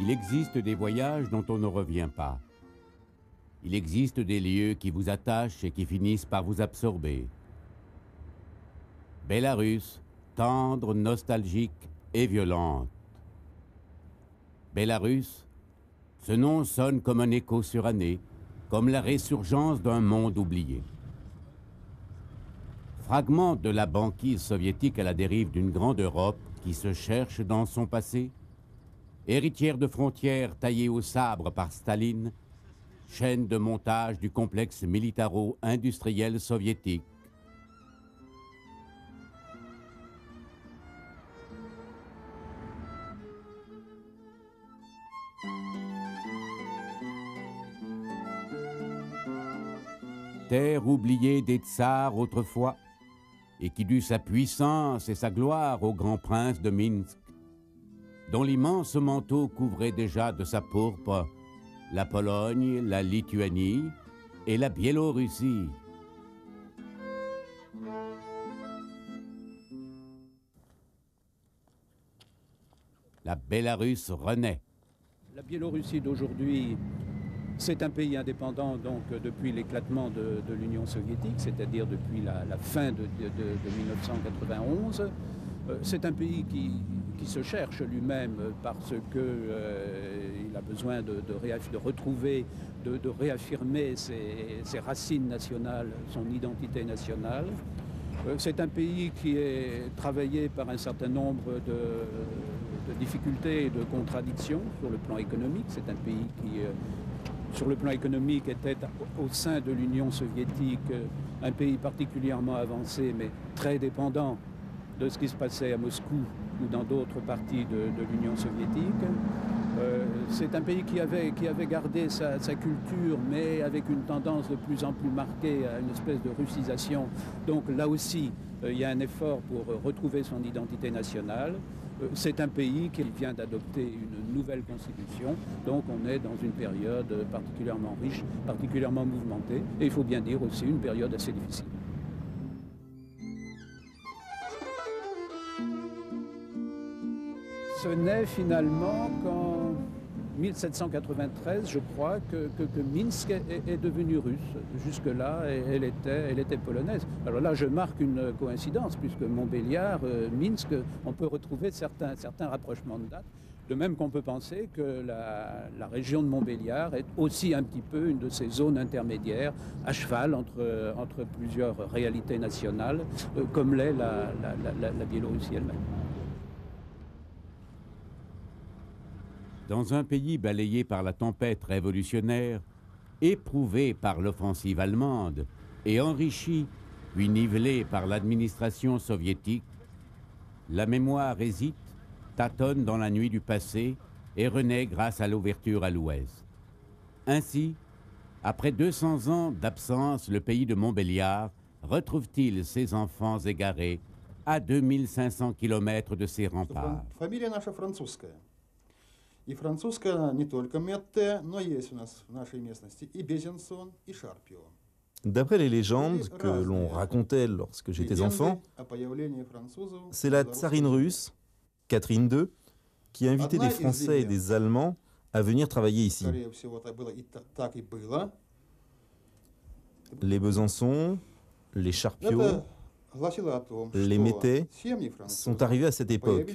Il existe des voyages dont on ne revient pas. Il existe des lieux qui vous attachent et qui finissent par vous absorber. Bélarus, tendre, nostalgique et violente. Bélarus, ce nom sonne comme un écho suranné, comme la résurgence d'un monde oublié. Fragment de la banquise soviétique à la dérive d'une grande Europe qui se cherche dans son passé, héritière de frontières taillées au sabre par Staline, chaîne de montage du complexe militaro-industriel soviétique. Terre oubliée des tsars autrefois, et qui dut sa puissance et sa gloire au grand prince de Minsk, dont l'immense manteau couvrait déjà de sa pourpre la Pologne, la Lituanie et la Biélorussie. La Bélarus renaît. La Biélorussie d'aujourd'hui, c'est un pays indépendant donc depuis l'éclatement de l'Union soviétique, c'est-à-dire depuis la fin de 1991. C'est un pays qui se cherche lui-même parce qu'il a besoin de retrouver, de réaffirmer ses racines nationales, son identité nationale. C'est un pays qui est travaillé par un certain nombre de difficultés et de contradictions sur le plan économique. C'est un pays qui, sur le plan économique, était au sein de l'Union soviétique un pays particulièrement avancé, mais très dépendant de ce qui se passait à Moscou ou dans d'autres parties de l'Union soviétique. C'est un pays qui avait gardé sa culture, mais avec une tendance de plus en plus marquée à une espèce de russisation. Donc là aussi, il y a un effort pour retrouver son identité nationale. C'est un pays qui vient d'adopter une nouvelle constitution, donc on est dans une période particulièrement riche, particulièrement mouvementée, et il faut bien dire aussi une période assez difficile. Ce n'est finalement qu'en 1793, je crois, que Minsk est devenue russe. Jusque-là, elle était polonaise. Alors là, je marque une coïncidence, puisque Montbéliard, Minsk, on peut retrouver certains rapprochements de date. De même qu'on peut penser que la région de Montbéliard est aussi un petit peu une de ces zones intermédiaires, à cheval entre plusieurs réalités nationales, comme l'est la Biélorussie elle-même. Dans un pays balayé par la tempête révolutionnaire, éprouvé par l'offensive allemande et enrichi puis nivelé par l'administration soviétique, la mémoire hésite, tâtonne dans la nuit du passé et renaît grâce à l'ouverture à l'Ouest. Ainsi, après 200 ans d'absence, le pays de Montbéliard retrouve-t-il ses enfants égarés à 2500 km de ses remparts. И французская не только Метте, но есть у нас в нашей местности и Безенсон, и Шарпио. D'après les légendes que l'on racontait lorsque j'étais enfant, c'est la tsarine russe, Catherine II, qui a invité des Français et des Allemands à venir travailler ici. Les Besançon, les Charpiot, les Métais sont arrivés à cette époque.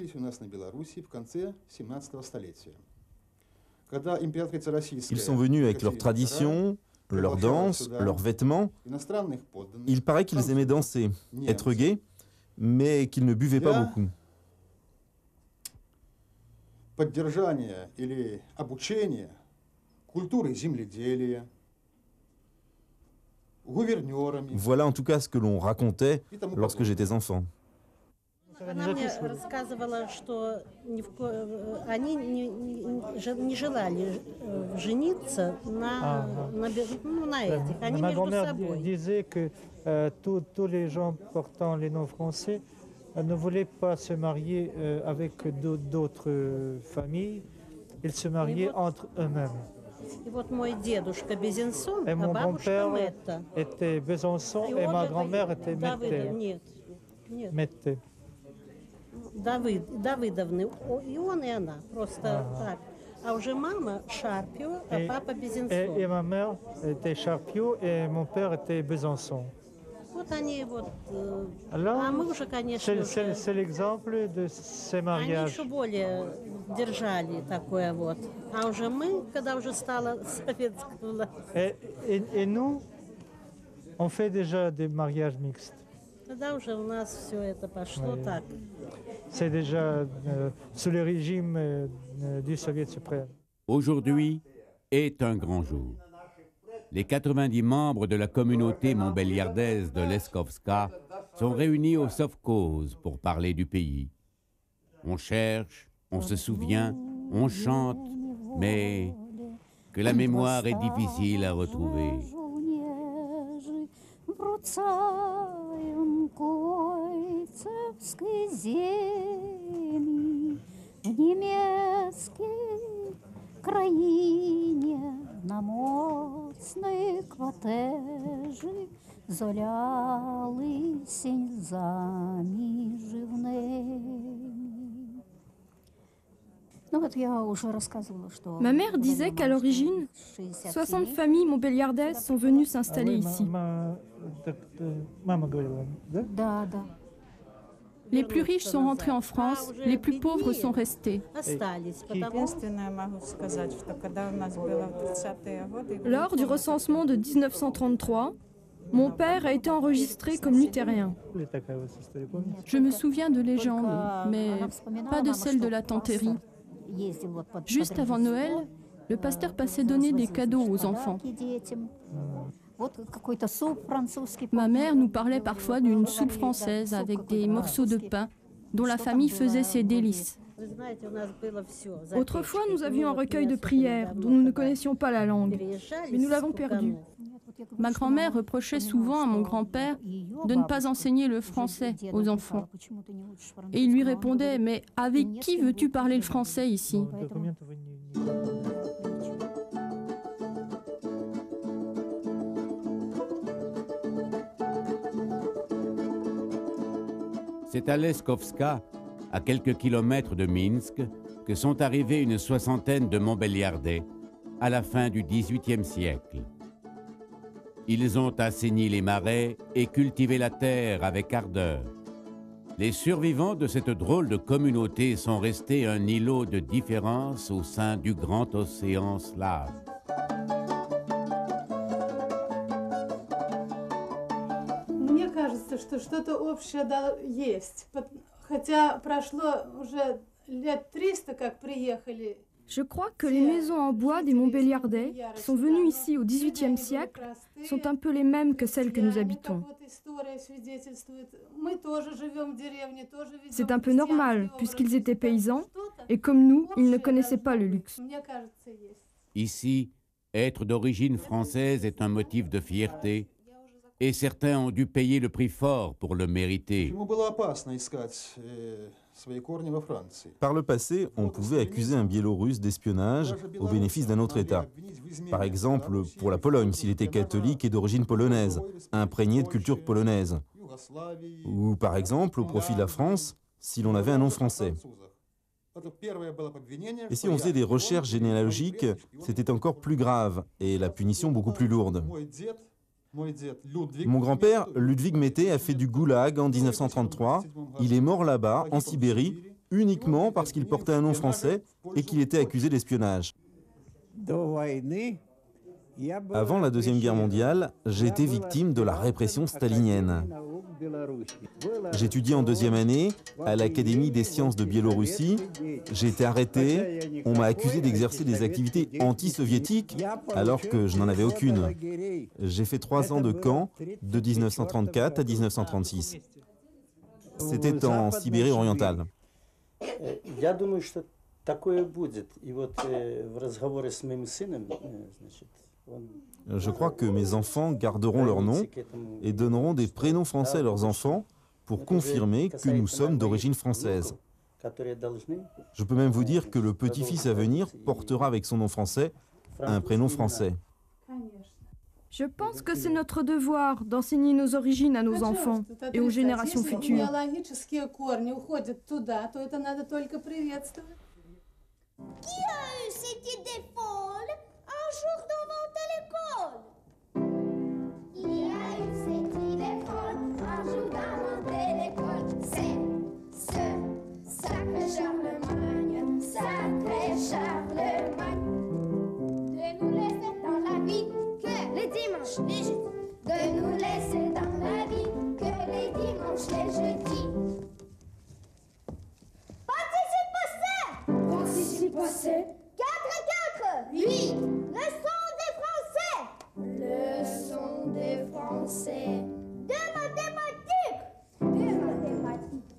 Ils sont venus avec leurs traditions, leurs danses, leurs vêtements. Il paraît qu'ils aimaient danser, être gays, mais qu'ils ne buvaient pas beaucoup. Voilà en tout cas ce que l'on racontait lorsque j'étais enfant. Она мне рассказывала, что они не желали жениться на этих. Они Ma между grand-mère собой. disait que tous les gens portant les noms français ne voulaient pas se marier avec d'autres familles. Ils se mariaient entre eux-mêmes. И вот мой дедушка Безенсон, Et а mon бабушка grand-père Мэтта. était Besançon et ma grand-mère était Mété. Нет, Mété. Давыдовны. И он, и она. Просто так. А уже мама Шарпио, а папа Безенцов. Et ma mère était Charpiot et mon père était Besançon. Вот они вот. Alors, А мы уже, конечно, c'est l'exemple de ces они mariages. еще более держали такое вот. А уже мы, когда уже стала советская власть, Et nous, on fait déjà des mariages mixtes. тогда уже у нас все это пошло Oui. так. C'est déjà sous le régime du Soviet suprême. Aujourd'hui est un grand jour. Les 90 membres de la communauté montbéliardaise de Leskovska sont réunis au Sovkhoz pour parler du pays. On cherche, on se souvient, on chante, mais que la mémoire est difficile à retrouver. На моцні квартежі золя лисінь заміж в неї. Ma mère disait qu'à l'origine, 60 familles montbéliardaises sont venues s'installer ici. Les plus riches sont rentrés en France, les plus pauvres sont restés. Lors du recensement de 1933, mon père a été enregistré comme luthérien. Je me souviens de légendes, mais pas de celle de la tanterie. Juste avant Noël, le pasteur passait donner des cadeaux aux enfants. Ma mère nous parlait parfois d'une soupe française avec des morceaux de pain dont la famille faisait ses délices. Autrefois, nous avions un recueil de prières dont nous ne connaissions pas la langue, mais nous l'avons perdu. Ma grand-mère reprochait souvent à mon grand-père de ne pas enseigner le français aux enfants. Et il lui répondait « Mais avec qui veux-tu parler le français ici ?» C'est à Leskovska, à quelques kilomètres de Minsk, que sont arrivés une soixantaine de Montbéliardais à la fin du XVIIIe siècle. Ils ont assaini les marais et cultivé la terre avec ardeur. Les survivants de cette drôle de communauté sont restés un îlot de différence au sein du grand océan slave. Мне кажется, что что-то общее есть. Хотя прошло уже лет 300, как приехали. Je crois que les maisons en bois des Montbéliardais qui sont venues ici au XVIIIe siècle sont un peu les mêmes que celles que nous habitons. C'est un peu normal, puisqu'ils étaient paysans, et comme nous, ils ne connaissaient pas le luxe. Ici, être d'origine française est un motif de fierté, et certains ont dû payer le prix fort pour le mériter. Par le passé, on pouvait accuser un Biélorusse d'espionnage au bénéfice d'un autre État. Par exemple, pour la Pologne, s'il était catholique et d'origine polonaise, imprégné de culture polonaise. Ou par exemple, au profit de la France, si l'on avait un nom français. Et si on faisait des recherches généalogiques, c'était encore plus grave et la punition beaucoup plus lourde. Mon grand-père, Ludwig Mété, a fait du goulag en 1933. Il est mort là-bas, en Sibérie, uniquement parce qu'il portait un nom français et qu'il était accusé d'espionnage. Avant la Deuxième Guerre mondiale, j'ai été victime de la répression stalinienne. J'étudiais en deuxième année à l'Académie des sciences de Biélorussie. J'ai été arrêté. On m'a accusé d'exercer des activités anti-soviétiques alors que je n'en avais aucune. J'ai fait 3 ans de camp de 1934 à 1936. C'était en Sibérie orientale. Je crois que mes enfants garderont leur nom et donneront des prénoms français à leurs enfants pour confirmer que nous sommes d'origine française. Je peux même vous dire que le petit-fils à venir portera avec son nom français un prénom français. Je pense que c'est notre devoir d'enseigner nos origines à nos enfants et aux générations futures. Qui a eu cette idée folle un jour d'inventer l'école? Qui a eu cette idée folle un jour d'inventer l'école? C'est ce sacré Charlemagne, sacré Charlemagne. De nous laisser dans la vie que les dimanches, les jeudis. De nous laisser dans la vie que les dimanches, les jeudis. Participe passé. 4 et 4. 8. Leçon des Français. Leçon des Français. De mathématiques. De mathématiques.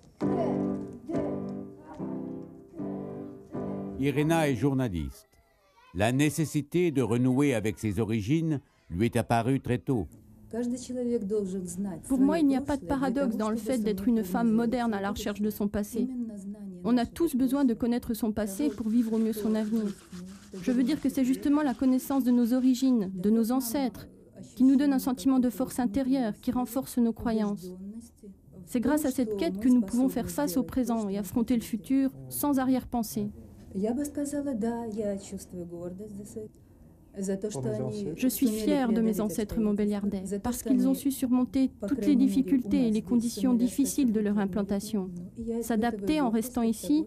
Irena est journaliste. La nécessité de renouer avec ses origines lui est apparue très tôt. Pour moi, il n'y a pas de paradoxe dans le fait d'être une femme moderne à la recherche de son passé. On a tous besoin de connaître son passé pour vivre au mieux son avenir. Je veux dire que c'est justement la connaissance de nos origines, de nos ancêtres, qui nous donne un sentiment de force intérieure, qui renforce nos croyances. C'est grâce à cette quête que nous pouvons faire face au présent et affronter le futur sans arrière-pensée. Je suis fière de mes ancêtres montbéliardais parce qu'ils ont su surmonter toutes les difficultés et les conditions difficiles de leur implantation, s'adapter en restant ici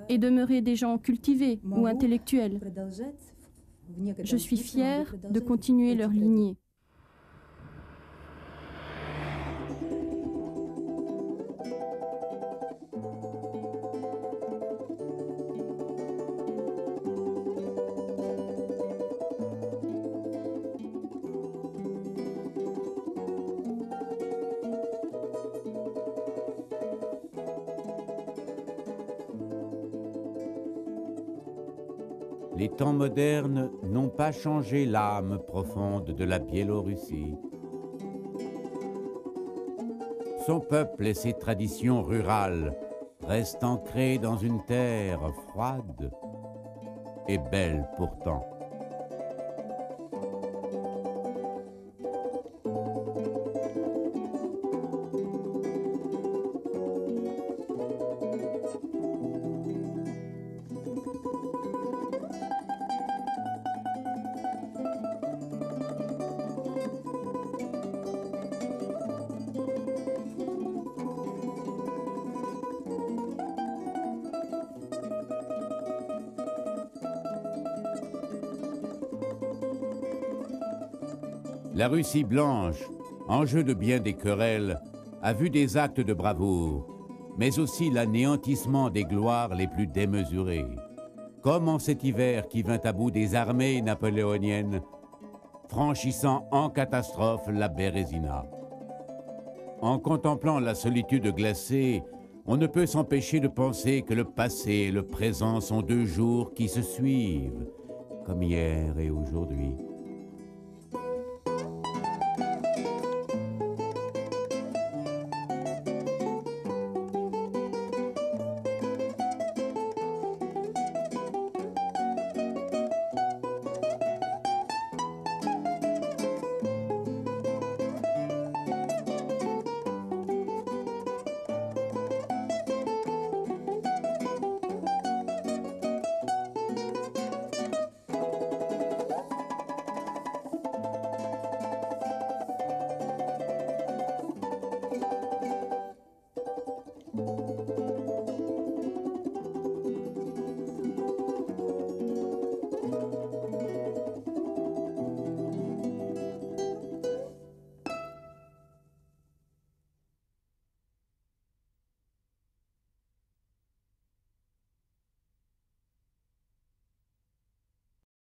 et demeurer des gens cultivés ou intellectuels. Je suis fière de continuer leur lignée. Les temps modernes n'ont pas changé l'âme profonde de la Biélorussie. Son peuple et ses traditions rurales restent ancrés dans une terre froide et belle pourtant. La Russie blanche, enjeu de bien des querelles, a vu des actes de bravoure, mais aussi l'anéantissement des gloires les plus démesurées. Comme en cet hiver qui vint à bout des armées napoléoniennes, franchissant en catastrophe la Bérésina. En contemplant la solitude glacée, on ne peut s'empêcher de penser que le passé et le présent sont deux jours qui se suivent, comme hier et aujourd'hui.